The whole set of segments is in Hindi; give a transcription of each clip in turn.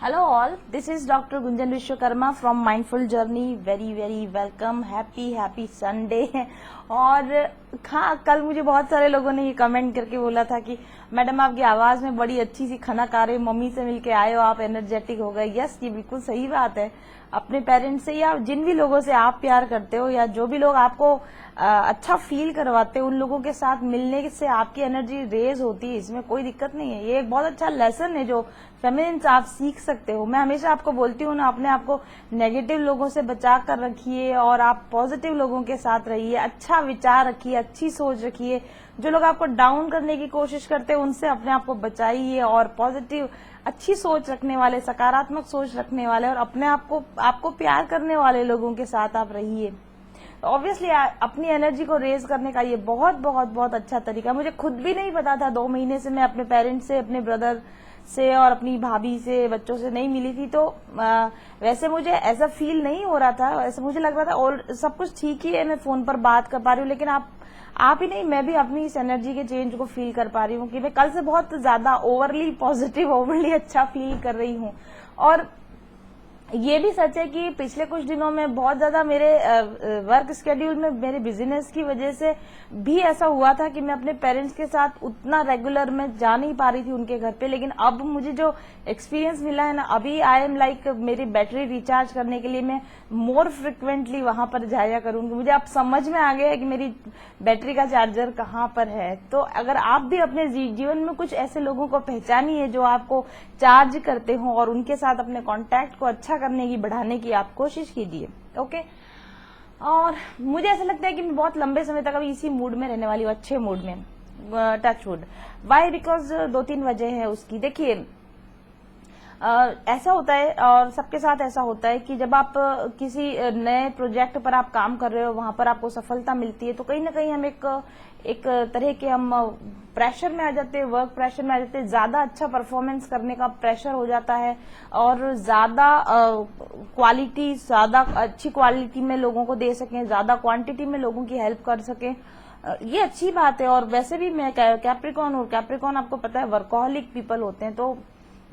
Hello all, this is Dr. Gunjan Vishwakarma from Mindful Journey. Very welcome, happy Sunday. और हाँ, कल मुझे बहुत सारे लोगों ने ये कमेंट करके बोला था कि मैडम आपकी आवाज में बड़ी अच्छी सी खनक आ रही, मम्मी से मिलके आए हो, आप एनर्जेटिक हो गए। यस, ये बिल्कुल सही बात है। अपने पेरेंट्स से या जिन भी लोगों से आप प्यार करते हो या जो भी लोग आपको अच्छा फील करवाते हैं, उन लोगों के साथ मिलने से आपकी एनर्जी रेज होती है, इसमें कोई दिक्कत नहीं है। ये एक बहुत अच्छा लेसन है जो फेमिनिन से आप सीख सकते हो। मैं हमेशा आपको बोलती हूँ ना, अपने आप को नेगेटिव लोगों से बचा कर रखिए और आप पॉजिटिव लोगों के साथ रहिए, अच्छा विचार रखिए, अच्छी सोच रखिए। जो लोग आपको डाउन करने की कोशिश करते हैं उनसे अपने आप को बचाइए और पॉजिटिव अच्छी सोच रखने वाले, सकारात्मक सोच रखने वाले और अपने आप को आपको प्यार करने वाले लोगों के साथ आप रहिए। ऑब्वियसली अपनी एनर्जी को रेज करने का ये बहुत अच्छा तरीका है। मुझे खुद भी नहीं पता था, 2 महीने से मैं अपने पेरेंट्स से, अपने ब्रदर से और अपनी भाभी से, बच्चों से नहीं मिली थी। तो वैसे मुझे ऐसा फील नहीं हो रहा था, वैसे मुझे लग रहा था और सब कुछ ठीक ही है, मैं फोन पर बात कर पा रही हूँ। लेकिन आप ही नहीं, मैं भी अपनी इस एनर्जी के चेंज को फील कर पा रही हूँ कि मैं कल से बहुत ज्यादा ओवरली पॉजिटिव, ओवरली अच्छा फील कर रही हूँ। और ये भी सच है कि पिछले कुछ दिनों में बहुत ज्यादा मेरे वर्क स्केड्यूल में, मेरे बिजनेस की वजह से भी ऐसा हुआ था कि मैं अपने पेरेंट्स के साथ उतना रेगुलर में जा नहीं पा रही थी उनके घर पे। लेकिन अब मुझे जो एक्सपीरियंस मिला है ना, अभी आई एम लाइक, मेरी बैटरी रिचार्ज करने के लिए मैं मोर फ्रिक्वेंटली वहां पर जाया करूंगी। मुझे अब समझ में आ गया है कि मेरी बैटरी का चार्जर कहाँ पर है। तो अगर आप भी अपने जीवन में कुछ ऐसे लोगों को पहचानिए जो आपको चार्ज करते हो और उनके साथ अपने कॉन्टैक्ट को अच्छा करने की, बढ़ाने की आप कोशिश कीजिए। ओके। और मुझे ऐसा लगता है कि मैं बहुत लंबे समय तक अभी इसी मूड में रहने वाली हूँ, अच्छे मूड में, टच वुड। वाई? बिकॉज 2-3 वजह है उसकी। देखिए, ऐसा होता है और सबके साथ ऐसा होता है कि जब आप किसी नए प्रोजेक्ट पर आप काम कर रहे हो, वहां पर आपको सफलता मिलती है, तो कहीं ना कहीं हम एक तरह के हम प्रेशर में आ जाते हैं, वर्क प्रेशर में आ जाते हैं। ज्यादा अच्छा परफॉर्मेंस करने का प्रेशर हो जाता है और ज्यादा क्वालिटी, ज्यादा अच्छी क्वालिटी में लोगों को दे सकें, ज्यादा क्वांटिटी में लोगों की हेल्प कर सकें, ये अच्छी बात है। और वैसे भी मैं कैप्रिकॉन हूँ, कैप्रिकॉन आपको पता है वर्कोहलिक पीपल होते हैं। तो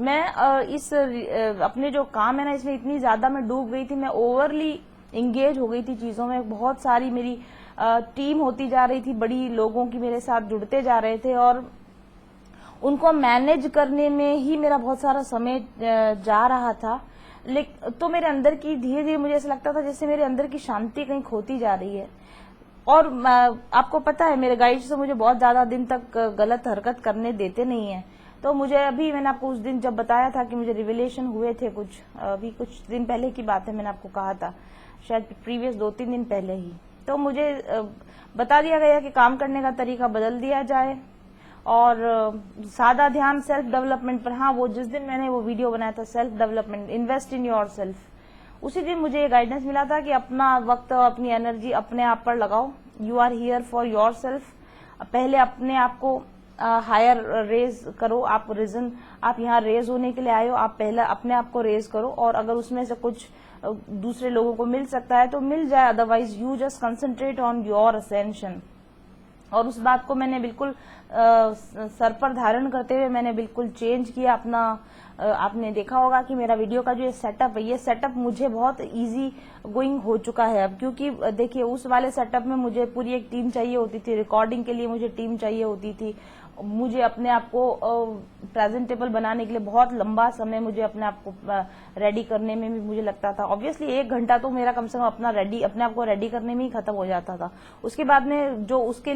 मैं अपने जो काम है ना, इसमें इतनी ज्यादा मैं डूब गई थी, मैं ओवरली इंगेज हो गई थी चीजों में। बहुत सारी मेरी टीम होती जा रही थी, बड़ी लोगों की मेरे साथ जुड़ते जा रहे थे और उनको मैनेज करने में ही मेरा बहुत सारा समय जा रहा था। लेकिन तो मेरे अंदर की धीरे धीरे मुझे ऐसा लगता था जैसे मेरे अंदर की शांति कहीं खोती जा रही है। और आपको पता है, मेरे गाइड से मुझे बहुत ज्यादा दिन तक गलत हरकत करने देते नहीं है। तो मुझे अभी, मैंने आपको उस दिन जब बताया था कि मुझे रिविलेशन हुए थे, अभी कुछ दिन पहले की बात है, मैंने आपको कहा था, शायद प्रीवियस 2-3 दिन पहले ही। तो मुझे बता दिया गया कि काम करने का तरीका बदल दिया जाए और सादा ध्यान सेल्फ डेवलपमेंट पर। हाँ, वो जिस दिन मैंने वो वीडियो बनाया था, self development, invest in your self, उसी दिन मुझे ये गाइडेंस मिला था कि अपना वक्त, अपनी एनर्जी अपने आप पर लगाओ। You are here for yourself. पहले अपने आप को हायर रेज करो। आप यहाँ रेज होने के लिए आए हो, आप पहले अपने आप को रेज करो और अगर उसमें से कुछ दूसरे लोगों को मिल सकता है तो मिल जाए, otherwise you just concentrate on your ascension. और उस बात को मैंने बिल्कुल सर पर धारण करते हुए मैंने बिल्कुल चेंज किया अपना। आपने देखा होगा कि मेरा वीडियो का जो ये सेटअप है, ये सेटअप मुझे बहुत इजी गोइंग हो चुका है अब। क्योंकि देखिए, उस वाले सेटअप में मुझे पूरी एक टीम चाहिए होती थी, रिकॉर्डिंग के लिए मुझे टीम चाहिए होती थी, मुझे अपने आप को प्रेजेंटेबल बनाने के लिए बहुत लंबा समय मुझे अपने आप को रेडी करने में भी मुझे लगता था। ऑब्वियसली 1 घंटा तो मेरा कम से कम अपने आप को रेडी करने में ही खत्म हो जाता था। उसके बाद में जो उसके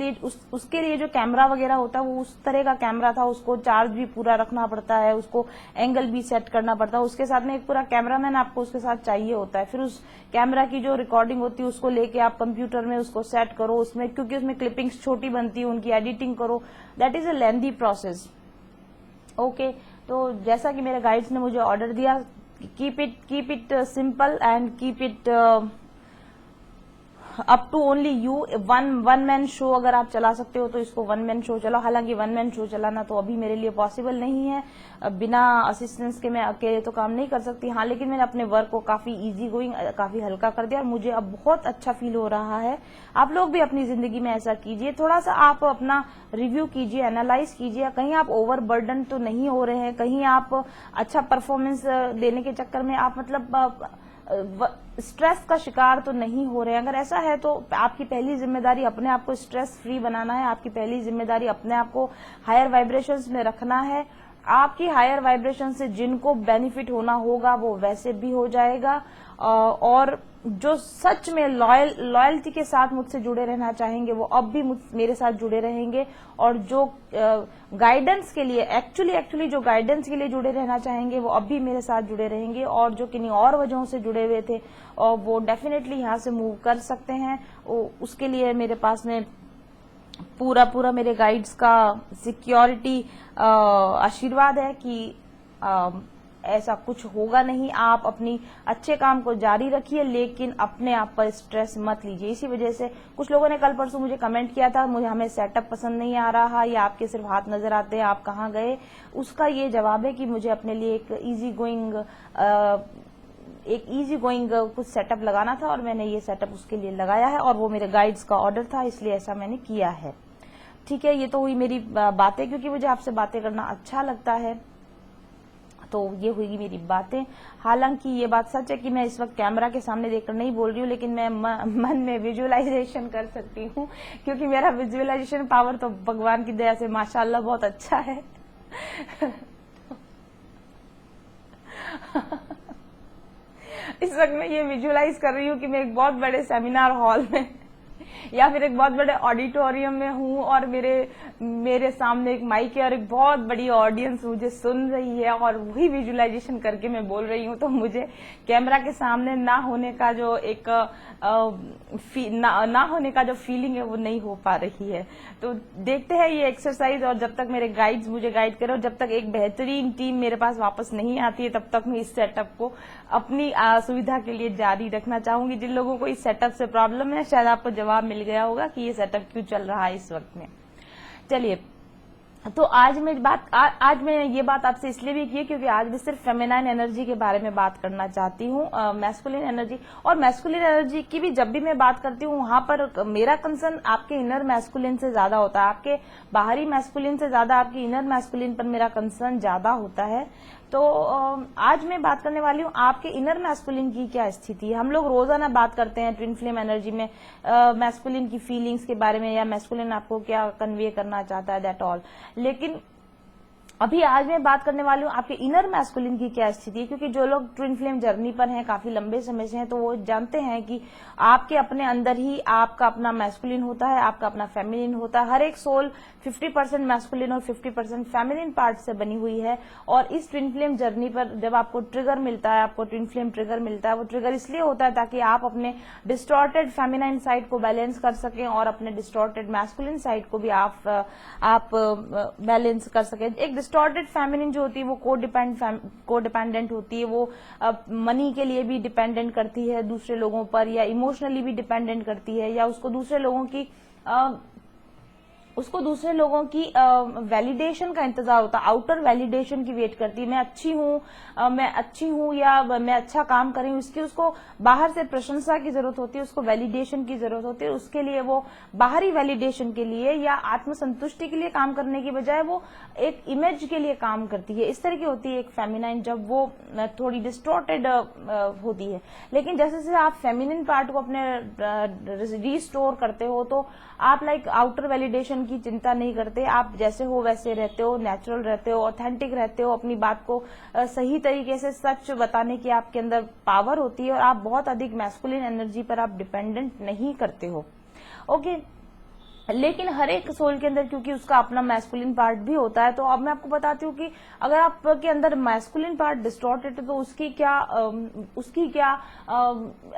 लिए जो कैमरा वगैरह होता है, वो उस तरह का कैमरा था, उसको चार्ज भी पूरा रखना पड़ता है, उसको एंगल भी सेट करना पड़ता है, उसके साथ में एक पूरा कैमरामैन आपको उसके साथ चाहिए होता है। फिर उस कैमरा की जो रिकॉर्डिंग होती है उसको लेके आप कंप्यूटर में उसको सेट करो, उसमें क्योंकि उसमें क्लिपिंग्स छोटी बनती है, उनकी एडिटिंग करो। That is a lengthy process. Okay. तो जैसा कि मेरे गाइड्स ने मुझे ऑर्डर दिया, keep it simple and keep it up to only you, one man show अगर आप चला सकते हो तो इसको वन मैन शो चलाओ। हालांकि वन मैन शो चलाना तो अभी मेरे लिए पॉसिबल नहीं है, बिना असिस्टेंस के मैं अकेले तो काम नहीं कर सकती। हाँ, लेकिन मैंने अपने वर्क को काफी इजी गोइंग, काफी हल्का कर दिया और मुझे अब बहुत अच्छा फील हो रहा है। आप लोग भी अपनी जिंदगी में ऐसा कीजिए, थोड़ा सा आप अपना रिव्यू कीजिए, एनालाइज कीजिए, कहीं आप ओवर बर्डन तो नहीं हो रहे हैं, कहीं आप अच्छा परफॉर्मेंस देने के चक्कर में आप मतलब स्ट्रेस का शिकार तो नहीं हो रहे हैं। अगर ऐसा है तो आपकी पहली जिम्मेदारी अपने आप को स्ट्रेस फ्री बनाना है, आपकी पहली जिम्मेदारी अपने आप को हायर वाइब्रेशंस में रखना है। आपकी हायर वाइब्रेशन से जिनको बेनिफिट होना होगा वो वैसे भी हो जाएगा, और जो सच में लॉयल्टी के साथ मुझसे जुड़े रहना चाहेंगे वो अब भी मेरे साथ जुड़े रहेंगे, और जो गाइडेंस के लिए एक्चुअली जो गाइडेंस के लिए जुड़े रहना चाहेंगे वो अब भी मेरे साथ जुड़े रहेंगे, और जो किन्हीं और वजहों से जुड़े हुए थे और वो डेफिनेटली यहाँ से मूव कर सकते हैं। उसके लिए मेरे पास में पूरा मेरे गाइड्स का सिक्योरिटी आशीर्वाद है कि ऐसा कुछ होगा नहीं। आप अपनी अच्छे काम को जारी रखिए, लेकिन अपने आप पर स्ट्रेस मत लीजिए। इसी वजह से कुछ लोगों ने कल परसों मुझे कमेंट किया था, मुझे हमें सेटअप पसंद नहीं आ रहा या आपके सिर्फ हाथ नजर आते हैं, आप कहाँ गए। उसका ये जवाब है कि मुझे अपने लिए एक इजी गोइंग कुछ सेटअप लगाना था और मैंने ये सेटअप उसके लिए लगाया है, और वो मेरे गाइड्स का ऑर्डर था, इसलिए ऐसा मैंने किया है। ठीक है, ये तो हुई मेरी बातें, क्योंकि मुझे आपसे बातें करना अच्छा लगता है, तो ये हुई मेरी बातें। हालांकि ये बात सच है कि मैं इस वक्त कैमरा के सामने देखकर नहीं बोल रही हूँ, लेकिन मैं मन में विजुअलाइजेशन कर सकती हूँ, क्योंकि मेरा विजुअलाइजेशन पावर तो भगवान की दया से माशाल्लाह बहुत अच्छा है। इस वक्त मैं ये विजुअलाइज कर रही हूँ कि मैं एक बहुत बड़े सेमिनार हॉल में या फिर एक बहुत बड़े ऑडिटोरियम में हूँ और मेरे सामने एक माइक है और एक बहुत बड़ी ऑडियंस मुझे सुन रही है, और वही विजुअलाइजेशन करके मैं बोल रही हूँ। तो मुझे कैमरा के सामने ना होने का जो एक ना होने का जो फीलिंग है वो नहीं हो पा रही है। तो देखते हैं ये एक्सरसाइज, और जब तक मेरे गाइड्स मुझे गाइड करें और जब तक एक बेहतरीन टीम मेरे पास वापस नहीं आती है, तब तक मैं इस सेटअप को अपनी सुविधा के लिए जारी रखना चाहूंगी। जिन लोगों को इस सेटअप से प्रॉब्लम है, शायद आपको जवाब मिल गया होगा कि ये सेटअप क्यों चल रहा है इस वक्त में। चलिए, तो आज मैं ये बात आपसे इसलिए भी की क्योंकि आज मैं सिर्फ फेमिनाइन एनर्जी के बारे में बात करना चाहती हूँ। मैस्कुलिन एनर्जी, और मैस्कुलिन एनर्जी की भी जब भी मैं बात करती हूँ वहां पर मेरा कंसर्न आपके इनर मैस्कुलिन से ज्यादा होता है, आपके बाहरी मैस्कुलिन से ज्यादा आपकी इनर मैस्कुलिन पर मेरा कंसर्न ज्यादा होता है। तो आज मैं बात करने वाली हूँ आपके इनर मैस्कुलिन की क्या स्थिति है। हम लोग रोजाना बात करते हैं ट्विन फ्लेम एनर्जी में मैस्कुलिन की फीलिंग्स के बारे में, या मैस्कुलिन आपको क्या कन्वे करना चाहता है, दैट ऑल। लेकिन अभी आज मैं बात करने वाली हूँ आपके इनर मैस्कुलिन की क्या स्थिति है, क्योंकि जो लोग ट्विन फ्लेम जर्नी पर हैं काफी लंबे समय से हैं, तो वो जानते हैं कि आपके अपने अंदर ही आपका अपना मैस्कुलिन होता है, आपका अपना फेमिनिन होता है। हर एक सोल 50% मैस्कुलिन और 50% फेमिनिन पार्ट से बनी हुई है, और इस ट्विन फ्लेम जर्नी पर जब आपको ट्रिगर मिलता है, आपको ट्विन फ्लेम ट्रिगर मिलता है, वो ट्रिगर इसलिए होता है ताकि आप अपने डिस्टॉर्टेड फेमिनाइन साइड को बैलेंस कर सकें और अपने डिस्टॉर्टेड मैस्कुलिन साइड को भी आप बैलेंस कर सकें। एक डिस्टॉर्टेड फेमिनिन जो होती है वो कोडिपेंडेंट होती है, वो मनी के लिए भी डिपेंडेंट करती है दूसरे लोगों पर, या इमोशनली भी डिपेंडेंट करती है, या उसको दूसरे लोगों की वैलिडेशन का इंतजार होता है, आउटर वैलिडेशन की वेट करती है। मैं अच्छी हूँ या मैं अच्छा काम कर रही हूँ, इसकी उसको बाहर से प्रशंसा की जरूरत होती है, उसको वैलिडेशन की जरूरत होती है। उसके लिए वो बाहरी वैलिडेशन के लिए या आत्मसंतुष्टि के लिए काम करने की बजाय वो एक इमेज के लिए काम करती है। इस तरह की होती है एक फेमिनाइन, जब वो थोड़ी डिस्टॉर्टेड होती है। लेकिन जैसे जैसे आप फेमिनिन पार्ट को अपने रिस्टोर करते हो, तो आप आउटर वैलिडेशन की चिंता नहीं करते, आप जैसे हो वैसे रहते हो, नेचुरल रहते हो, ऑथेंटिक रहते हो, अपनी बात को सही तरीके से सच बताने की आपके अंदर पावर होती है, और आप बहुत अधिक मैस्कुलिन एनर्जी पर आप डिपेंडेंट नहीं करते हो। ओके, लेकिन हर एक सोल के अंदर क्योंकि उसका अपना मैस्कुलिन पार्ट भी होता है, तो अब मैं आपको बताती हूँ कि अगर आपके अंदर मैस्कुलिन पार्ट डिस्टॉर्टेड है तो उसकी क्या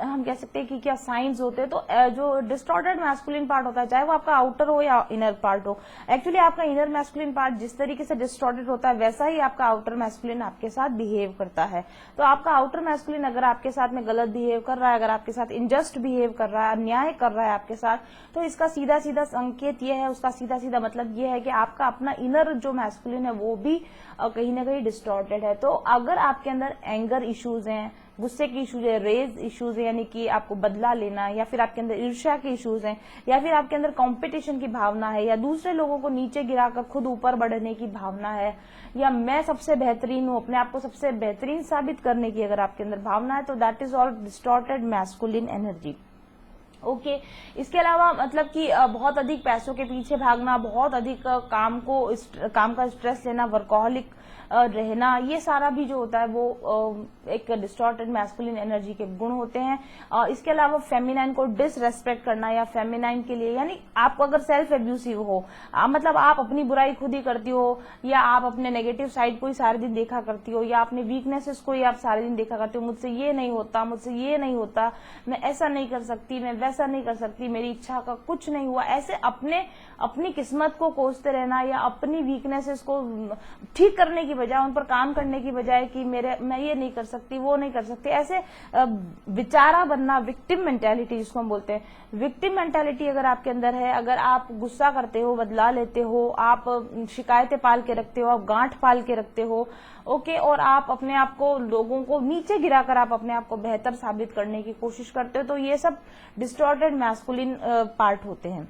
हम कह सकते हैं कि क्या साइंस होते हैं। तो जो डिस्टॉर्टेड मैस्कुलिन पार्ट होता है, चाहे वो आपका आउटर हो या इनर पार्ट हो, एक्चुअली आपका इनर मैस्कुलिन पार्ट जिस तरीके से डिस्टॉर्टेड होता है वैसा ही आपका आउटर मैस्कुलिन आपके साथ बिहेव करता है। तो आपका आउटर मैस्कुलिन अगर आपके साथ में गलत बिहेव कर रहा है, अगर आपके साथ इनजस्ट बिहेव कर रहा है, अन्याय कर रहा है आपके साथ, तो इसका सीधा सीधा संकेत ये है, उसका सीधा सीधा मतलब ये है कि आपका अपना इनर जो मैस्कुलिन है वो भी कहीं ना कहीं डिस्टॉर्टेड है। तो अगर आपके अंदर एंगर इश्यूज हैं, गुस्से के इश्यूज है, रेज इश्यूज है, यानी कि आपको बदला लेना, या फिर आपके अंदर ईर्ष्या के इश्यूज हैं, या फिर आपके अंदर कंपटीशन की भावना है, या दूसरे लोगों को नीचे गिराकर खुद ऊपर बढ़ने की भावना है, या मैं सबसे बेहतरीन हूं, अपने आप को सबसे बेहतरीन साबित करने की अगर आपके अंदर भावना है, तो that is all distorted masculine energy. Okay इसके अलावा मतलब कि बहुत अधिक पैसों के पीछे भागना, बहुत अधिक काम का स्ट्रेस लेना, वर्कोहलिक रहना, ये सारा भी जो होता है वो एक डिस्टॉर्टेड मैस्कुलिन एनर्जी के गुण होते हैं। इसके अलावा फेमिनाइन को डिसरेस्पेक्ट करना, या फेमिनाइन के लिए, यानी आप अगर सेल्फ एब्यूसिव हो, मतलब आप अपनी बुराई खुद ही करती हो, या आप अपने नेगेटिव साइड को ही सारे दिन देखा करती हो, या अपने वीकनेसेस को ही आप सारे दिन देखा करती हो, मुझसे ये नहीं होता, मुझसे ये नहीं होता, मैं ऐसा नहीं कर सकती, मैं वैसा नहीं कर सकती, मेरी इच्छा का कुछ नहीं हुआ, ऐसे अपनी किस्मत को कोसते रहना, या अपनी वीकनेसेस को ठीक करने की बजाय, उन पर काम करने की बजाय कि मैं ये नहीं कर सकती, वो नहीं कर सकती, ऐसे बेचारा बनना, विक्टिम मेंटेलिटी जिसको हम बोलते हैं, विक्टिम मेंटेलिटी अगर आपके अंदर है, अगर आप गुस्सा करते हो, बदला लेते हो, आप शिकायतें पाल के रखते हो, आप गांठ पाल के रखते हो, ओके, और आप अपने आप को, लोगों को नीचे गिराकर आप अपने आप को बेहतर साबित करने की कोशिश करते हो, तो ये सब डिस्टॉर्टेड मैस्कुलिन पार्ट होते हैं।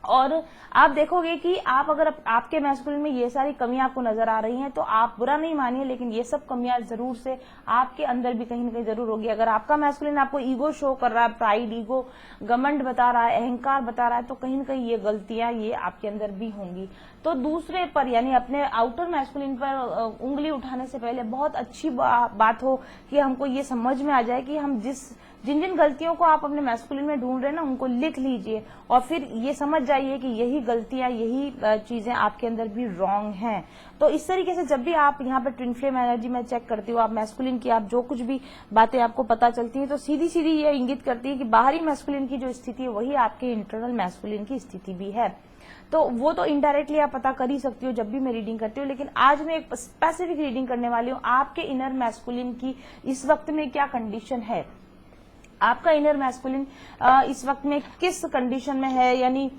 और आप देखोगे कि आप अगर आपके मैस्कुलिन में ये सारी कमियां आपको नजर आ रही हैं, तो आप बुरा नहीं मानिए, लेकिन ये सब कमियां जरूर से आपके अंदर भी कहीं ना कहीं जरूर होगी। अगर आपका मैस्कुलिन आपको ईगो शो कर रहा है, प्राइड, ईगो, घमंड बता रहा है, अहंकार बता रहा है, तो कहीं ना कहीं ये गलतियां ये आपके अंदर भी होंगी। तो दूसरे पर, यानी अपने आउटर मैस्कुलिन पर उंगली उठाने से पहले बहुत अच्छी बात हो कि हमको ये समझ में आ जाए कि हम जिन जिन गलतियों को आप अपने मैस्कुलिन में ढूंढ रहे हैं ना, उनको लिख लीजिए, और फिर ये समझ जाइए कि यही गलतियां, यही चीजें आपके अंदर भी रॉन्ग हैं। तो इस तरीके से जब भी आप यहाँ पर ट्विन फ्लेम एनर्जी में चेक करती हो, आप मैस्कुलिन की आप जो कुछ भी बातें आपको पता चलती हैं, तो सीधी सीधी ये इंगित करती है कि बाहरी मैस्कुलिन की जो स्थिति है वही आपके इंटरनल मैस्कुलिन की स्थिति भी है। तो वो तो इनडायरेक्टली आप पता कर ही सकती हो जब भी मैं रीडिंग करती हूँ, लेकिन आज मैं एक स्पेसिफिक रीडिंग करने वाली हूँ, आपके इनर मैस्कुलिन की इस वक्त में क्या कंडीशन है, आपका इनर मैस्कुलिन इस वक्त में किस कंडीशन में है, यानी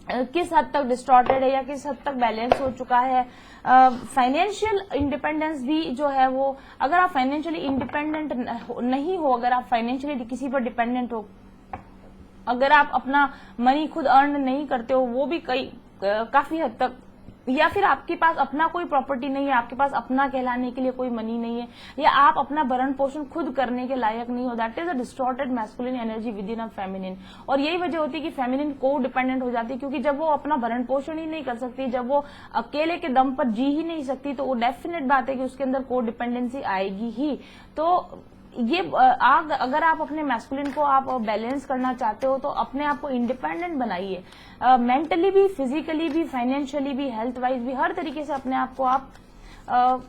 किस हद तक डिस्टॉर्टेड है या किस हद तक बैलेंस हो चुका है। फाइनेंशियल इंडिपेंडेंस भी जो है वो, अगर आप फाइनेंशियली इंडिपेंडेंट नहीं हो, अगर आप फाइनेंशियली किसी पर डिपेंडेंट हो, अगर आप अपना मनी खुद अर्न नहीं करते हो, वो भी काफी हद तक, या फिर आपके पास अपना कोई प्रॉपर्टी नहीं है, आपके पास अपना कहलाने के लिए कोई मनी नहीं है, या आप अपना भरण पोषण खुद करने के लायक नहीं हो, that is a distorted masculine energy with in a feminine. और यही वजह होती है कि फेमिनिन को डिपेंडेंट हो जाती है, क्योंकि जब वो अपना भरण पोषण ही नहीं कर सकती, जब वो अकेले के दम पर जी ही नहीं सकती, तो वो डेफिनेट बात है कि उसके अंदर को डिपेंडेंसी आएगी ही। तो ये अगर आप अपने मैस्कुलिन को आप बैलेंस करना चाहते हो, तो अपने आप को इंडिपेंडेंट बनाइए, मेंटली भी, फिजिकली भी, फाइनेंशियली भी, हेल्थ वाइज भी, हर तरीके से अपने आप को आप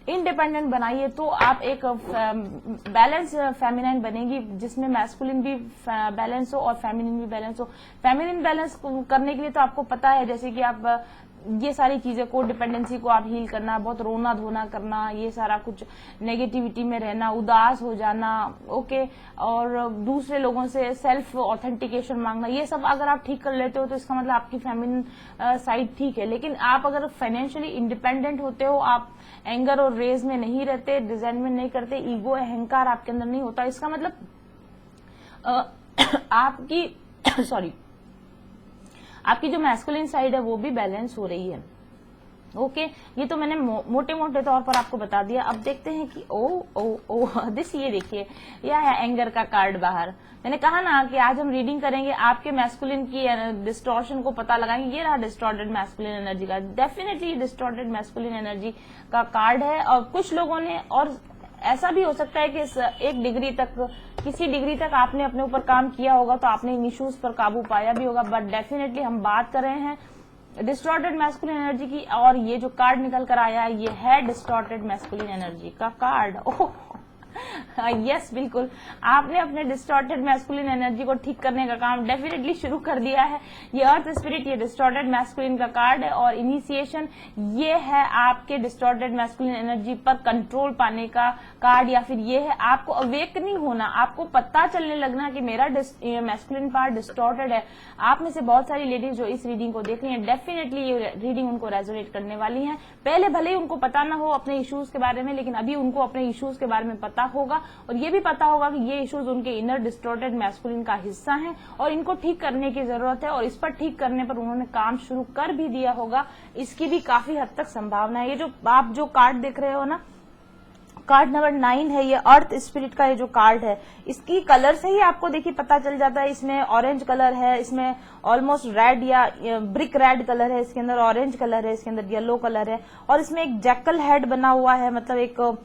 इंडिपेंडेंट बनाइए, तो आप एक बैलेंस फेमिनाइन बनेगी, जिसमें मैस्कुलिन भी बैलेंस हो और फेमिनिन भी बैलेंस हो। फेमिनिन बैलेंस करने के लिए तो आपको पता है, जैसे कि आप ये सारी चीजें, को डिपेंडेंसी को आप हील करना, बहुत रोना धोना करना, ये सारा कुछ, नेगेटिविटी में रहना, उदास हो जाना, ओके, और दूसरे लोगों से सेल्फ ऑथेंटिकेशन मांगना, ये सब अगर आप ठीक कर लेते हो तो इसका मतलब आपकी फेमिनिन साइड ठीक है। लेकिन आप अगर फाइनेंशियली इंडिपेंडेंट होते हो, आप एंगर और रेज में नहीं रहते, डिजाइनमेंट नहीं करते, ईगो, अहंकार आपके अंदर नहीं होता, इसका मतलब आपकी सॉरी आपकी जो मैस्कुलिन साइड है वो भी बैलेंस हो रही है। ओके, ये तो मैंने मोटे मोटे तौर पर आपको बता दिया। अब देखते हैं कि दिस, ये देखिए, यह है एंगर का कार्ड बाहर। मैंने कहा ना कि आज हम रीडिंग करेंगे, आपके मैस्कुलिन की डिस्टॉर्शन को पता लगाएंगे। ये रहा डिस्टॉर्टेड मैस्कुलिन एनर्जी का, डेफिनेटली डिस्टॉर्टेड मैस्कुलिन एनर्जी का कार्ड है। और कुछ लोगों ने, और ऐसा भी हो सकता है कि एक डिग्री तक, किसी डिग्री तक आपने अपने ऊपर काम किया होगा तो आपने इन इश्यूज पर काबू पाया भी होगा, बट डेफिनेटली हम बात कर रहे हैं डिस्टॉर्टेड मैस्कुलिन एनर्जी की, और ये जो कार्ड निकल कर आया है ये है डिस्टॉर्टेड मैस्कुलिन एनर्जी का कार्ड। ओह यस बिल्कुल, आपने अपने डिस्टॉर्टेड मैस्कुलिन एनर्जी को ठीक करने का काम डेफिनेटली शुरू कर दिया है। ये अर्थ स्पिरिट, ये डिस्टॉर्टेड मैस्कुलिन का कार्ड है, और इनिशिएशन ये है आपके डिस्टॉर्टेड मैस्कुलिन एनर्जी पर कंट्रोल पाने का कार्ड, या फिर ये है आपको अवेकनिंग होना, आपको पता चलने लगना कि मेरा मैस्कुलिन पार्ट डिस्टॉर्टेड है। आप में से बहुत सारी लेडीज जो इस रीडिंग को देख रही हैं, डेफिनेटली ये रीडिंग उनको रेजोनेट करने वाली है। पहले भले ही उनको पता ना हो अपने इश्यूज के बारे में, लेकिन अभी उनको अपने इश्यूज के बारे में पता होगा, और ये भी पता होगा कि ये इश्यूज उनके इनर डिस्टॉर्टेड मैस्कुलिन का हिस्सा हैं और इनको ठीक करने की जरूरत है, और इस पर ठीक करने पर उन्होंने काम शुरू कर भी दिया होगा, इसकी भी काफी हद तक संभावना है। ये जो आप जो कार्ड देख रहे हो ना, कार्ड नंबर 9 है, ये अर्थ स्पिरिट का ये जो कार्ड है, इसकी कलर से ही आपको देखिए पता चल जाता है। इसमें ऑरेंज कलर है, इसमें ऑलमोस्ट रेड या ब्रिक रेड कलर है, इसके अंदर ऑरेंज कलर है, इसके अंदर येलो कलर है, और इसमें एक जैकल हेड बना हुआ है, मतलब एक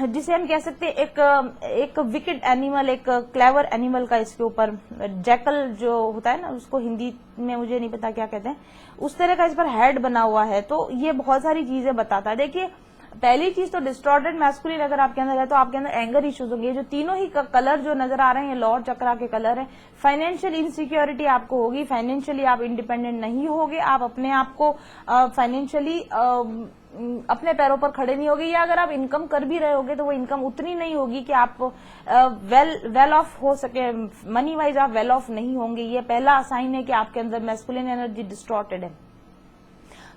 जिसे हम कह सकते हैं एक विकेड एनिमल, एक क्लेवर एनिमल का इसके ऊपर, जैकल जो होता है ना, उसको हिंदी में मुझे नहीं पता क्या कहते हैं, उस तरह का इस पर हेड बना हुआ है। तो ये बहुत सारी चीजें बताता है। देखिए पहली चीज तो डिस्टॉर्टेड मैस्कुलिन अगर आपके अंदर है तो आपके अंदर एंगर इश्यूज होंगे। जो तीनों ही कलर जो नजर आ रहे हैं ये लॉर्ड चक्रा के कलर है। फाइनेंशियल इनसिक्योरिटी आपको होगी, फाइनेंशियली आप इंडिपेंडेंट नहीं होगे, आप अपने आप को फाइनेंशियली अपने पैरों पर खड़े नहीं होगे, या अगर आप इनकम कर भी रहे होगे तो वो इनकम उतनी नहीं होगी कि आप वेल ऑफ हो सके, मनी वाइज आप वेल ऑफ नहीं होंगे। ये पहला साइन है कि आपके अंदर मैस्कुलिन एनर्जी डिस्टॉर्टेड है।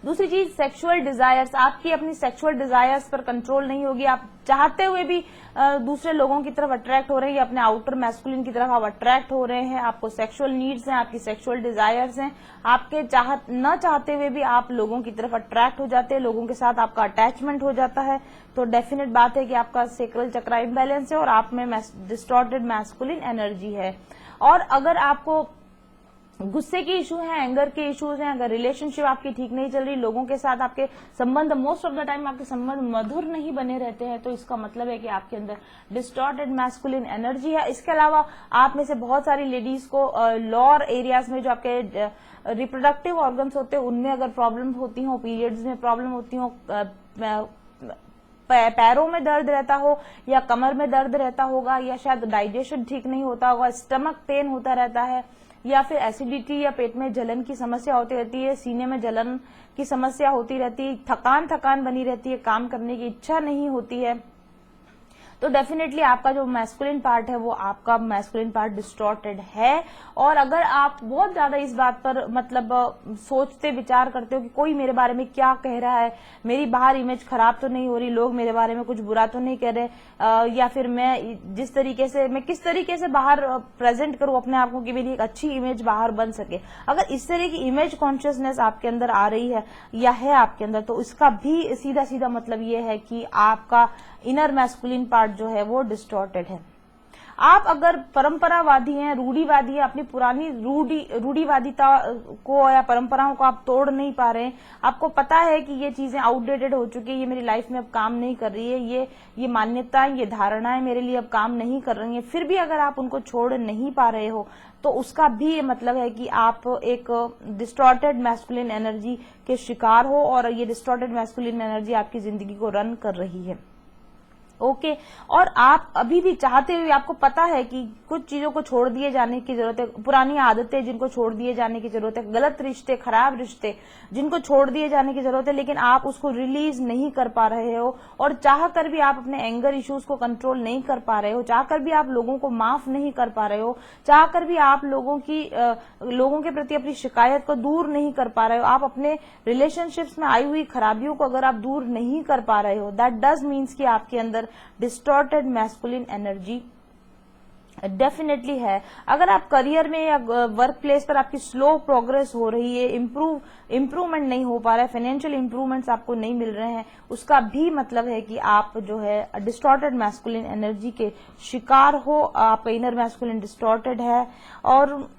दूसरी चीज सेक्सुअल डिजायर्स, आपकी अपनी सेक्सुअल डिजायर्स पर कंट्रोल नहीं होगी, आप चाहते हुए भी दूसरे लोगों की तरफ अट्रैक्ट हो रहे हैं, या अपने आउटर मैस्कुलिन की तरफ आप अट्रैक्ट हो रहे हैं, आपको सेक्सुअल नीड्स हैं, आपकी सेक्सुअल डिजायर्स हैं, आपके न चाहते हुए भी आप लोगों की तरफ अट्रैक्ट हो जाते हैं, लोगों के साथ आपका अटैचमेंट हो जाता है। तो डेफिनेट बात है कि आपका सेक्रल चक्रा इम्बैलेंस है और आप में डिस्टॉर्टेड मैस्कुलिन एनर्जी है। और अगर आपको गुस्से की इशू है, एंगर के इश्यूज हैं, अगर रिलेशनशिप आपकी ठीक नहीं चल रही, लोगों के साथ आपके संबंध मोस्ट ऑफ द टाइम आपके संबंध मधुर नहीं बने रहते हैं, तो इसका मतलब है कि आपके अंदर डिस्टॉर्टेड मैस्कुलिन एनर्जी है। इसके अलावा आप में से बहुत सारी लेडीज को लोअर एरियाज में जो आपके रिप्रोडक्टिव ऑर्गन्स होते हैं उनमें अगर प्रॉब्लम होती हो, पीरियड्स में प्रॉब्लम होती हो, पैरों में दर्द रहता हो या कमर में दर्द रहता होगा, या शायद डाइजेशन ठीक नहीं होता होगा, स्टमक पेन होता रहता है, या फिर एसिडिटी या पेट में जलन की समस्या होती रहती है, सीने में जलन की समस्या होती रहती है, थकान बनी रहती है, काम करने की इच्छा नहीं होती है, तो डेफिनेटली आपका जो मैस्कुलिन पार्ट है वो आपका मैस्कुलिन पार्ट डिस्टॉर्टेड है। और अगर आप बहुत ज्यादा इस बात पर मतलब सोचते विचार करते हो कि कोई मेरे बारे में क्या कह रहा है, मेरी बाहर इमेज खराब तो नहीं हो रही, लोग मेरे बारे में कुछ बुरा तो नहीं कह रहे, या फिर मैं किस तरीके से बाहर प्रेजेंट करूं अपने आप को कि मेरी एक अच्छी इमेज बाहर बन सके, अगर इस तरह की इमेज कॉन्शियसनेस आपके अंदर आ रही है या है आपके अंदर, तो इसका भी सीधा सीधा मतलब ये है कि आपका इनर मैस्कुलिन पार्ट जो है वो डिस्टॉर्टेड है। आप अगर परंपरावादी हैं, रूढ़िवादी हैं, अपनी पुरानी रूढ़िवादिता को या परंपराओं को आप तोड़ नहीं पा रहे हैं, आपको पता है कि ये चीजें आउटडेटेड हो चुकी है, ये मेरी लाइफ में अब काम नहीं कर रही है, ये मान्यताएं, ये धारणाएं मेरे लिए अब काम नहीं कर रही हैं, फिर भी अगर आप उनको छोड़ नहीं पा रहे हो तो उसका भी ये मतलब है कि आप एक डिस्टॉर्टेड मैस्कुलिन एनर्जी के शिकार हो और ये डिस्टॉर्टेड मैस्कुलिन एनर्जी आपकी जिंदगी को रन कर रही है। ओके और आप अभी भी चाहते हुए आपको पता है कि कुछ चीजों को छोड़ दिए जाने की जरूरत है, पुरानी आदतें जिनको छोड़ दिए जाने की जरूरत है, गलत रिश्ते, खराब रिश्ते जिनको छोड़ दिए जाने की जरूरत है, लेकिन आप उसको रिलीज नहीं कर पा रहे हो और चाह कर भी आप अपने एंगर इश्यूज को कंट्रोल नहीं कर पा रहे हो, चाह कर भी आप लोगों को माफ नहीं कर पा रहे हो, चाह कर भी आप लोगों के प्रति अपनी शिकायत को दूर नहीं कर पा रहे हो, आप अपने रिलेशनशिप्स में आई हुई खराबियों को अगर आप दूर नहीं कर पा रहे हो, दैट डज मीन्स कि आपके अंदर डिस्टॉर्टेड मैस्कुलिन एनर्जी डेफिनेटली है। अगर आप करियर में या वर्क प्लेस पर आपकी स्लो प्रोग्रेस हो रही है, इम्प्रूवमेंट नहीं हो पा रहा है, फाइनेंशियल इम्प्रूवमेंट्स आपको नहीं मिल रहे हैं, उसका भी मतलब है कि आप जो है डिस्टॉर्टेड मैस्कुलिन एनर्जी के शिकार हो, आपका इनर मैस्कुलिन डिस्टॉर्टेड है। और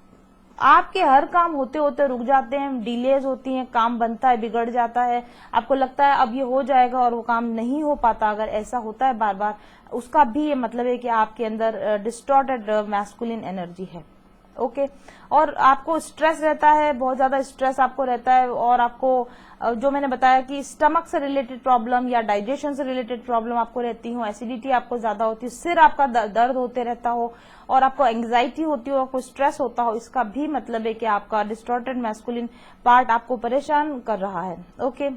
आपके हर काम होते होते रुक जाते हैं, डिलेज होती हैं, काम बनता है, बिगड़ जाता है, आपको लगता है अब ये हो जाएगा और वो काम नहीं हो पाता। अगर ऐसा होता है बार बार, उसका भी ये मतलब है कि आपके अंदर डिस्टॉर्टेड मैस्कुलिन एनर्जी है। ओके और आपको स्ट्रेस रहता है, बहुत ज्यादा स्ट्रेस आपको रहता है, और आपको जो मैंने बताया कि स्टमक से रिलेटेड प्रॉब्लम या डाइजेशन से रिलेटेड प्रॉब्लम आपको रहती हो, एसिडिटी आपको ज्यादा होती है, सिर आपका दर्द होते रहता हो, और आपको एंग्जाइटी होती हो, आपको स्ट्रेस होता हो, इसका भी मतलब है कि आपका डिस्टॉर्टेड मैस्कुलिन पार्ट आपको परेशान कर रहा है। ओके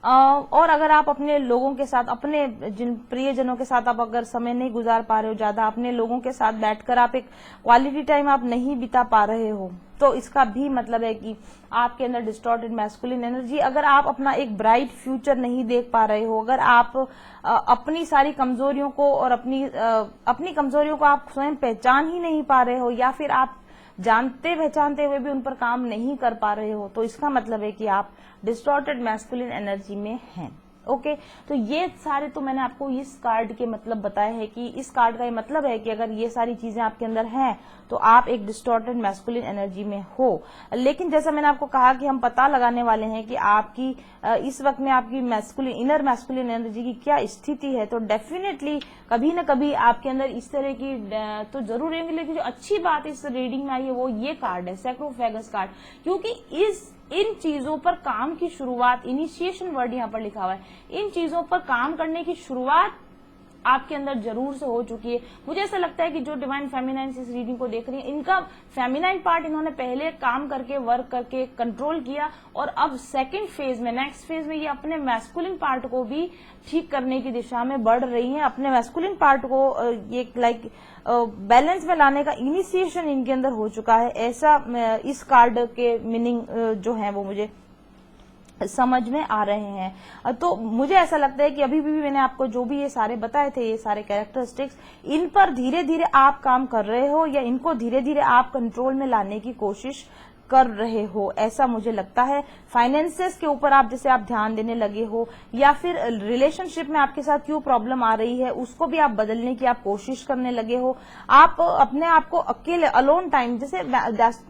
और अगर आप अपने लोगों के साथ, अपने जिन प्रियजनों के साथ आप अगर समय नहीं गुजार पा रहे हो ज्यादा, अपने लोगों के साथ बैठकर आप एक क्वालिटी टाइम आप नहीं बिता पा रहे हो, तो इसका भी मतलब है कि आपके अंदर डिस्टॉर्टेड मैस्कुलिन एनर्जी। अगर आप अपना एक ब्राइट फ्यूचर नहीं देख पा रहे हो, अगर आप अपनी सारी कमजोरियों को और अपनी कमजोरियों को आप स्वयं पहचान ही नहीं पा रहे हो, या फिर आप जानते पहचानते हुए भी उन पर काम नहीं कर पा रहे हो, तो इसका मतलब है कि आप डिस्टॉर्टेड मैस्कुलिन एनर्जी में हैं। ओके तो ये सारे तो मैंने आपको इस कार्ड के मतलब बताए हैं कि इस कार्ड का ये मतलब है कि अगर ये सारी चीजें आपके अंदर हैं तो आप एक डिस्टॉर्टेड मैस्कुलिन एनर्जी में हो। लेकिन जैसा मैंने आपको कहा कि हम पता लगाने वाले हैं कि आपकी इस वक्त में आपकी मैस्कुलिन, इनर मैस्कुलिन एनर्जी की क्या स्थिति है, तो डेफिनेटली कभी ना कभी आपके अंदर इस तरह की तो जरूर रहेंगे। लेकिन जो अच्छी बात इस रीडिंग में आई है वो ये कार्ड है, सैक्रोफेगस कार्ड, क्योंकि इन चीजों पर काम की शुरुआत, इनिशिएशन वर्ड यहाँ पर लिखा हुआ है, इन चीजों पर काम करने की शुरुआत आपके अंदर जरूर से हो चुकी है। मुझे ऐसा लगता है कि जो डिवाइन फेमिनाइन इस रीडिंग को देख रही है, इनका फेमिनाइन पार्ट इन्होंने पहले काम करके, वर्क करके कंट्रोल किया, और अब सेकंड फेज में, नेक्स्ट फेज में ये अपने मैस्कुलिन पार्ट को भी ठीक करने की दिशा में बढ़ रही हैं। अपने मैस्कुलिन पार्ट को ये लाइक बैलेंस में लाने का इनिशिएशन इनके अंदर हो चुका है, ऐसा इस कार्ड के मीनिंग जो है वो मुझे समझ में आ रहे हैं। तो मुझे ऐसा लगता है कि अभी भी मैंने आपको जो भी ये सारे बताए थे, ये सारे कैरेक्टरिस्टिक्स, इन पर धीरे धीरे आप काम कर रहे हो, या इनको धीरे धीरे आप कंट्रोल में लाने की कोशिश कर रहे हो, ऐसा मुझे लगता है। फाइनेंसेस के ऊपर आप जैसे आप ध्यान देने लगे हो, या फिर रिलेशनशिप में आपके साथ क्यों प्रॉब्लम आ रही है उसको भी आप बदलने की आप कोशिश करने लगे हो। आप अपने आप को अकेले, अलोन टाइम, जैसे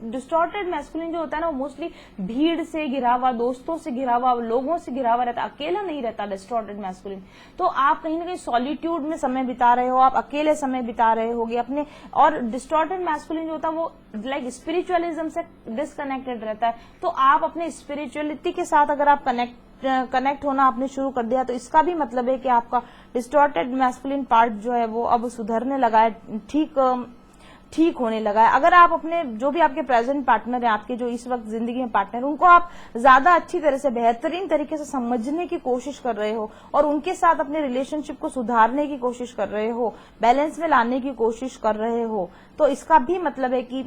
डिस्टॉर्टेड मैस्कुलिन जो होता है ना, वो मोस्टली भीड़ से घिरा हुआ, दोस्तों से घिरा हुआ, लोगों से घिरा हुआ रहता है, अकेला नहीं रहता डिस्टॉर्टेड मैस्कुलिन। तो आप कहीं ना कहीं सॉलिट्यूड में समय बिता रहे हो, आप अकेले समय बिता रहे होगे अपने। और डिस्टॉर्टेड मैस्कुलिन जो होता है वो लाइक स्पिरिचुअलिज्म से डिस्कनेक्टेड रहता है, तो आप अपने स्पिरिचुअलिटी के साथ अगर आप कनेक्ट होना आपने शुरू कर दिया, तो इसका भी मतलब है कि आपका डिस्टॉर्टेड मैस्कुलिन पार्ट जो है वो अब सुधरने लगा है, ठीक होने लगा है। अगर आप अपने जो भी आपके प्रेजेंट पार्टनर है, आपके जो इस वक्त जिंदगी में पार्टनर, उनको आप ज्यादा अच्छी तरह से, बेहतरीन तरीके से समझने की कोशिश कर रहे हो, और उनके साथ अपने रिलेशनशिप को सुधारने की कोशिश कर रहे हो, बैलेंस में लाने की कोशिश कर रहे हो, तो इसका भी मतलब है कि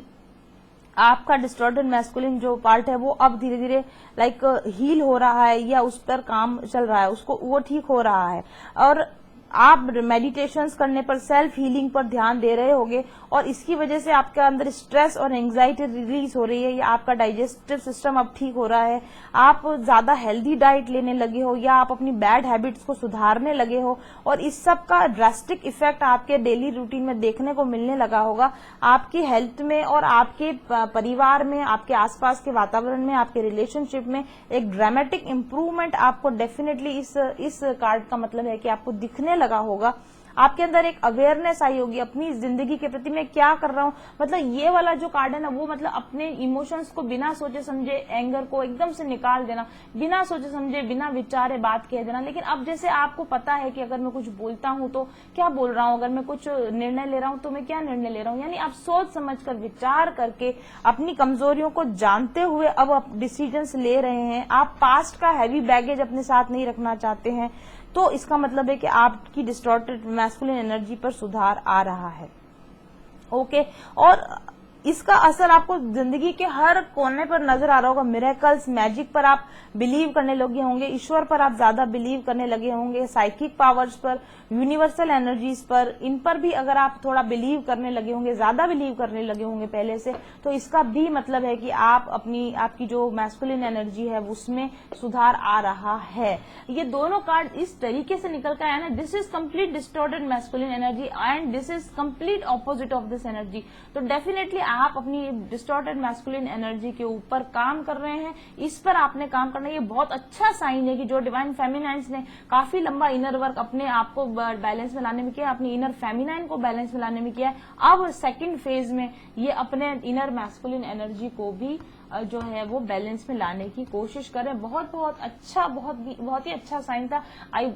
आपका डिस्टॉर्टेड मैस्कुलिन जो पार्ट है वो अब धीरे धीरे लाइक हील हो रहा है, या उस पर काम चल रहा है, उसको वो ठीक हो रहा है। और आप मेडिटेशंस करने पर, सेल्फ हीलिंग पर ध्यान दे रहे होगे, और इसकी वजह से आपके अंदर स्ट्रेस और एंग्जाइटी रिलीज हो रही है, या आपका डाइजेस्टिव सिस्टम अब ठीक हो रहा है, आप ज्यादा हेल्दी डाइट लेने लगे हो, या आप अपनी बैड हैबिट्स को सुधारने लगे हो, और इस सब का ड्रास्टिक इफेक्ट आपके डेली रूटीन में देखने को मिलने लगा होगा, आपकी हेल्थ में और आपके परिवार में, आपके आसपास के वातावरण में, आपके रिलेशनशिप में एक ड्रामेटिक इंप्रूवमेंट आपको डेफिनेटली इस कार्ड का मतलब है कि आपको दिखने लगा होगा। आपके अंदर एक अवेयरनेस आई होगी अपनी जिंदगी के प्रति, मैं क्या कर रहा हूं। मतलब ये वाला जो कार्ड है ना, वो मतलब अपने इमोशंस को बिना सोचे समझे, एंगर को एकदम से निकाल देना, बिना सोचे समझे, बिना विचारे बात कह देना। लेकिन अब जैसे आपको पता है कि अगर मैं कुछ बोलता हूं तो क्या बोल रहा हूं, अगर मैं कुछ निर्णय ले रहा हूं तो मैं क्या निर्णय ले रहा हूं, यानी आप सोच समझ कर, विचार करके, अपनी कमजोरियों को जानते हुए अब आप डिसीजंस ले रहे हैं। आप पास्ट का हैवी बैगेज अपने साथ नहीं रखना चाहते हैं, तो इसका मतलब है कि आपकी डिस्टॉर्टेड मैस्कुलिन एनर्जी पर सुधार आ रहा है। ओके और इसका असर आपको जिंदगी के हर कोने पर नजर आ रहा होगा। मिरेकल्स, मैजिक पर आप बिलीव करने लगे होंगे, ईश्वर पर आप ज्यादा बिलीव करने लगे होंगे, साइकिक पावर्स पर, यूनिवर्सल एनर्जीज पर, इन पर भी अगर आप थोड़ा बिलीव करने लगे होंगे, ज्यादा बिलीव करने लगे होंगे पहले से, तो इसका भी मतलब है कि आप आपकी जो मैस्कुलिन एनर्जी है उसमें सुधार आ रहा है। ये दोनों कार्ड इस तरीके से निकल कर आया ना, this is complete distorted masculine energy and this is complete opposite of this energy. तो डेफिनेटली आप अपनी डिस्टॉर्टेड मैस्कुलिन एनर्जी के ऊपर काम कर रहे हैं, इस पर आपने काम करना, ये बहुत अच्छा साइन है कि जो डिवाइन फेमिनाइन्स ने काफी लंबा इनर वर्क अपने आप को बैलेंस में लाने में किया, अपनी इनर फेमिनाइन को बैलेंस में लाने में किया। अब सेकंड फेज में ये अपने इनर मैस्कुलिन एनर्जी को भी जो है वो बैलेंस में लाने की कोशिश करें। बहुत बहुत अच्छा, बहुत ही अच्छा साइन था।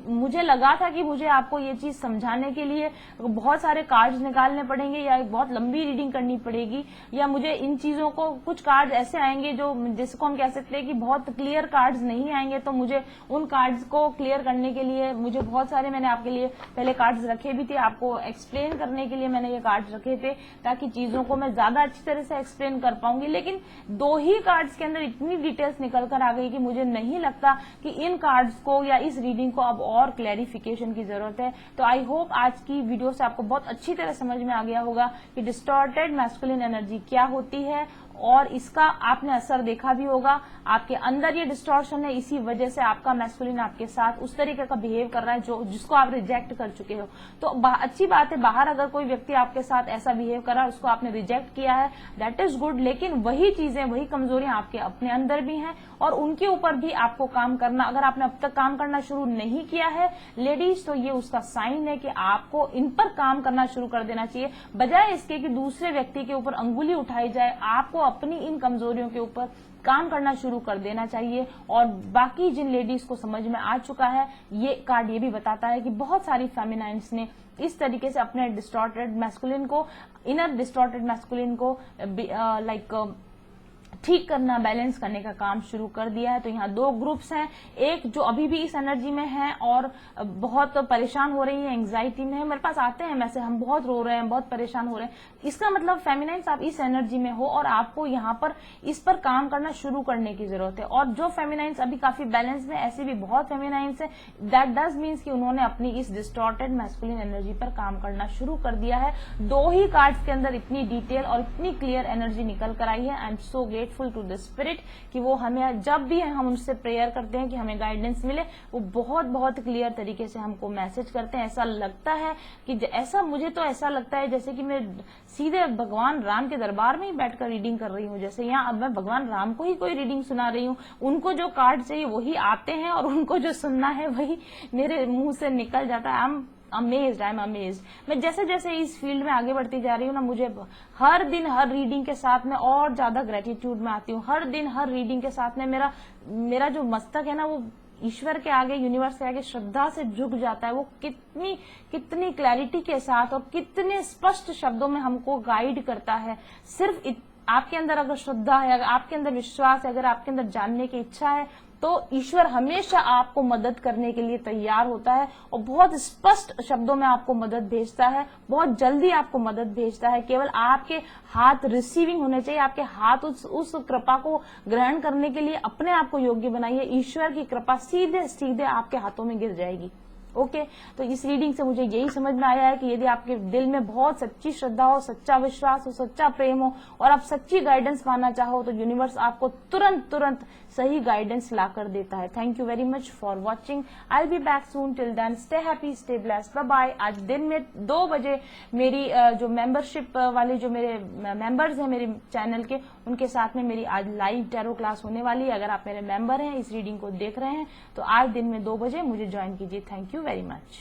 मुझे लगा था कि मुझे आपको ये चीज समझाने के लिए बहुत सारे कार्ड्स निकालने पड़ेंगे या एक बहुत लंबी रीडिंग करनी पड़ेगी, या मुझे इन चीजों को, कुछ कार्ड्स ऐसे आएंगे जो जिसको हम कह सकते हैं कि बहुत क्लियर कार्ड्स नहीं आएंगे, तो मुझे उन कार्ड्स को क्लियर करने के लिए मुझे बहुत सारे, मैंने आपके लिए पहले कार्ड्स रखे भी थे, आपको एक्सप्लेन करने के लिए मैंने ये कार्ड्स रखे थे ताकि चीजों को मैं ज्यादा अच्छी तरह से एक्सप्लेन कर पाऊंगी। लेकिन दो ही कार्ड्स के अंदर इतनी डिटेल्स निकल कर आ गई कि मुझे नहीं लगता कि इन कार्ड्स को या इस रीडिंग को अब और क्लैरिफिकेशन की जरूरत है। तो आई होप आज की वीडियो से आपको बहुत अच्छी तरह समझ में आ गया होगा कि डिस्टॉर्टेड मैस्कुलिन एनर्जी क्या होती है, और इसका आपने असर देखा भी होगा। आपके अंदर ये डिस्टॉर्शन है, इसी वजह से आपका मैस्कुलिन आपके साथ उस तरीके का बिहेव कर रहा है जो जिसको आप रिजेक्ट कर चुके हो। तो अच्छी बात है, बाहर अगर कोई व्यक्ति आपके साथ ऐसा बिहेव कर रहा है, उसको आपने रिजेक्ट किया है, दैट इज गुड। लेकिन वही चीजें, वही कमजोरियां आपके अपने अंदर भी हैं और उनके ऊपर भी आपको काम करना, अगर आपने अब तक काम करना शुरू नहीं किया है लेडीज, तो ये उसका साइन है कि आपको इन पर काम करना शुरू कर देना चाहिए। बजाय इसके कि दूसरे व्यक्ति के ऊपर अंगुली उठाई जाए, आपको अपनी इन कमजोरियों के ऊपर काम करना शुरू कर देना चाहिए। और बाकी जिन लेडीज को समझ में आ चुका है, ये कार्ड ये भी बताता है कि बहुत सारी फेमिनाइन्स ने इस तरीके से अपने डिस्टॉर्टेड मैस्कुलिन को, इनर डिस्टॉर्टेड मैस्कुलिन को ठीक करना, बैलेंस करने का काम शुरू कर दिया है। तो यहाँ दो ग्रुप्स हैं, एक जो अभी भी इस एनर्जी में है और बहुत परेशान हो रही है, एंग्जाइटी में है, मेरे पास आते हैं मैसेज, हम बहुत रो रहे हैं, बहुत परेशान हो रहे हैं। इसका मतलब फेमिनाइन्स आप इस एनर्जी में हो और आपको यहाँ पर इस पर काम करना शुरू करने की जरूरत है। और जो फेमिनाइन्स अभी काफी बैलेंस में, ऐसी भी बहुत फेमिनाइन्स है, दैट डज मीन्स कि उन्होंने अपनी इस डिस्टॉर्टेड मैस्कुलिन एनर्जी पर काम करना शुरू कर दिया है। दो ही कार्ड्स के अंदर इतनी डिटेल और इतनी क्लियर एनर्जी निकल कर आई है। I am so grateful to the spirit कि वो हमें, जब भी हम उनसे प्रेयर करते हैं कि हमें गाइडेंस मिले, वो बहुत बहुत क्लियर तरीके से हमको मैसेज करते हैं। ऐसा लगता है कि ऐसा, मुझे तो ऐसा लगता है जैसे कि मैं सीधे भगवान राम के दरबार में ही बैठकर रीडिंग कर रही हूँ। जैसे यहाँ अब मैं भगवान राम को ही कोई रीडिंग सुना रही हूँ, उनको जो कार्ड चाहिए वही आते हैं और उनको जो सुनना है वही मेरे मुंह से निकल जाता है। I M amazed. मैं जैसे जैसे इस फील्ड में आगे बढ़ती जा रही हूँ ना, मुझे हर दिन हर रीडिंग के साथ में और ज्यादा ग्रेटिट्यूड में आती हूँ। हर दिन हर रीडिंग के साथ में मेरा जो मस्तक है ना, वो ईश्वर के आगे, यूनिवर्स के आगे श्रद्धा से झुक जाता है। वो कितनी क्लैरिटी के साथ और कितने स्पष्ट शब्दों में हमको गाइड करता है। सिर्फ आपके अंदर अगर श्रद्धा है, अगर आपके अंदर विश्वास है, अगर आपके अंदर जानने की इच्छा है, तो ईश्वर हमेशा आपको मदद करने के लिए तैयार होता है और बहुत स्पष्ट शब्दों में आपको मदद भेजता है, बहुत जल्दी आपको मदद भेजता है। केवल आपके हाथ रिसीविंग होने चाहिए, आपके हाथ उस कृपा को ग्रहण करने के लिए अपने आप को योग्य बनाइए। ईश्वर की कृपा सीधे सीधे आपके हाथों में गिर जाएगी। ओके, तो इस रीडिंग से मुझे यही समझ में आया है कि यदि आपके दिल में बहुत सच्ची श्रद्धा हो, सच्चा विश्वास हो, सच्चा प्रेम हो और आप सच्ची गाइडेंस पाना चाहो, तो यूनिवर्स आपको तुरंत सही गाइडेंस ला कर देता है। Thank you very much for watching. I will be back soon. Till then stay happy, stay blessed, bye bye. आज दिन में 2 बजे मेरी जो मेंबरशिप वाले जो मेरे मेंबर्स हैं मेरे चैनल के, उनके साथ में मेरी आज लाइव टैरो क्लास होने वाली है। अगर आप मेरे मेंबर हैं, इस रीडिंग को देख रहे हैं, तो आज दिन में 2 बजे मुझे ज्वाइन कीजिए। Thank you very much.